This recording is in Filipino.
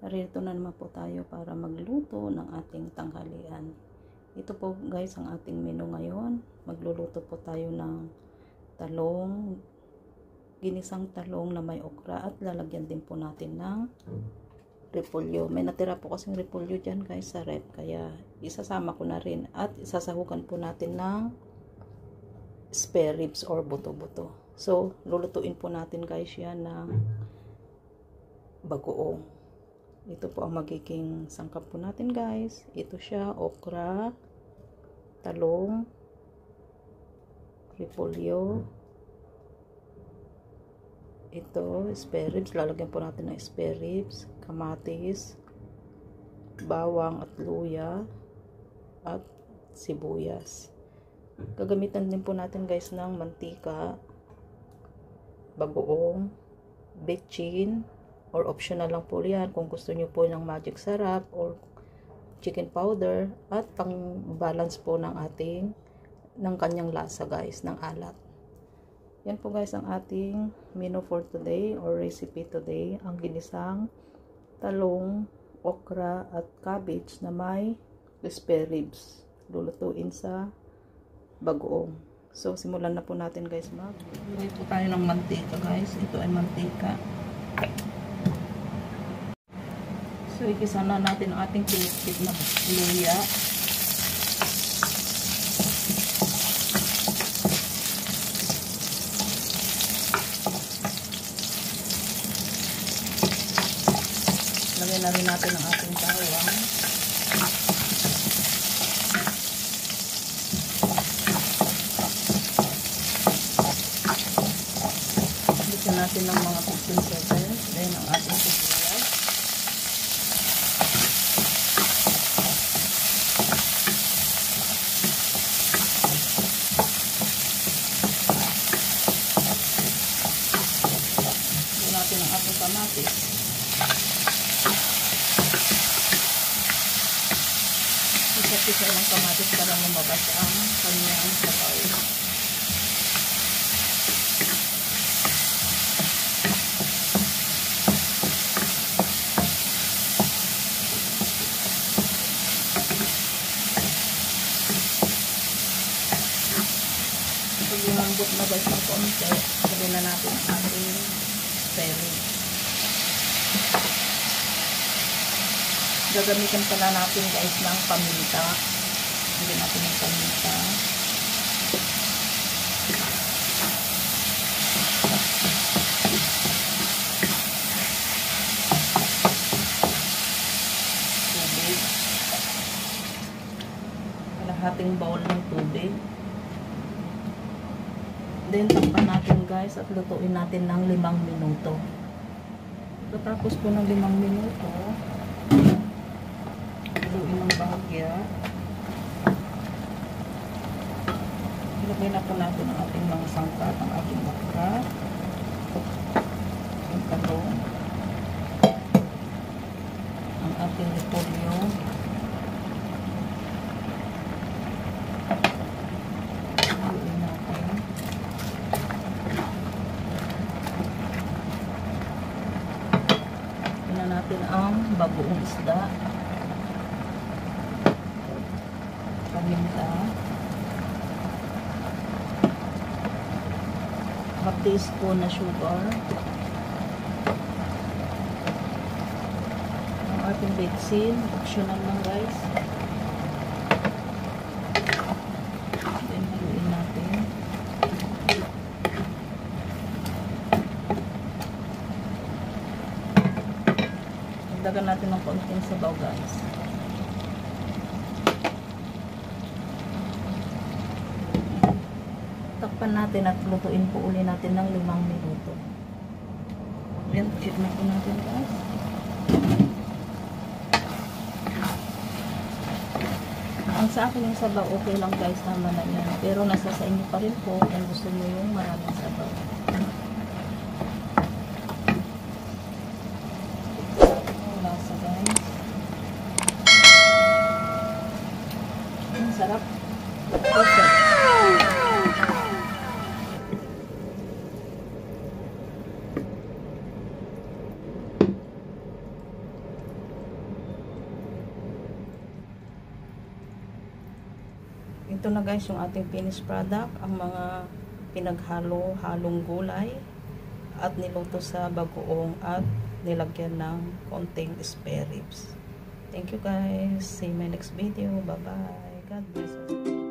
Narito na naman po tayo para magluto ng ating tanghalian. Ito po guys ang ating menu ngayon. Magluluto po tayo ng talong, ginisang talong na may okra at lalagyan din po natin ng repolyo. May natira po kasing repolyo dyan guys sa rep, kaya isasama ko na rin at isasahugan po natin ng spare ribs or buto-buto. So lulutuin po natin guys yan ng bagoong. Ito po ang magiging sangkap po natin guys. Ito siya, okra, talong, repolyo, ito, spare ribs. Lalagyan po natin ng spare ribs, kamatis, bawang at luya, at sibuyas. Gagamitan din po natin guys ng mantika, bagoong, betchin, or optional lang po yan kung gusto nyo po ng magic sarap or chicken powder, at pang balance po ng kanyang lasa guys, ng alat. Yan po guys ang ating menu for today or recipe today, ang ginisang talong, okra at cabbage na may spare ribs, lulutuin sa bagoong. So simulan na po natin guys. Maglagay po tayo ng mantika guys. Ito ay mantika. So, igisa na natin ang ating pinipit na luya. Lagyan na rin natin ang ating bawang. Igisa natin ng mga 15 seconds. Then, ang ating sibuyas. Natin ang ating kamatis. Isa-isa ng kamatis para lumabas ang kanyang sabaw. Pag lumambot na guys ng konti, lagyan na natin ang ating spare. Gagamitin pala natin guys ng paminta. Lagyan natin ng paminta. Tubig. Kalahating bowl ng tubig. Then takpan natin guys at lutuin natin ng 5 minuto. Pagkatapos po ng 5 minuto, lutuin ng bahagya. Ilagay na po natin ang ating mga sangkap, ang ating okra, ang talong, ang ating repolyo, natin ang bagoong isda, paminta, half teaspoon na sugar, ang ating betchin, optional lang guys. Then haluin natin. Dagdagan natin ng konting sabaw guys. Takpan natin at lutuin po uli natin ng 5 minuto. Yan, check na po natin guys. Ang sa akin yung sabaw okay lang guys, tama na yan. Pero nasa sa inyo pa rin po kung gusto nyo yung maraming sabaw. Sarap. Perfect. ito na guys yung ating finished product, ang mga pinaghalo-halong gulay at niluto sa bagoong at nilagyan ng konting spare ribs. Thank you guys. See you in my next video. Bye bye. God bless you.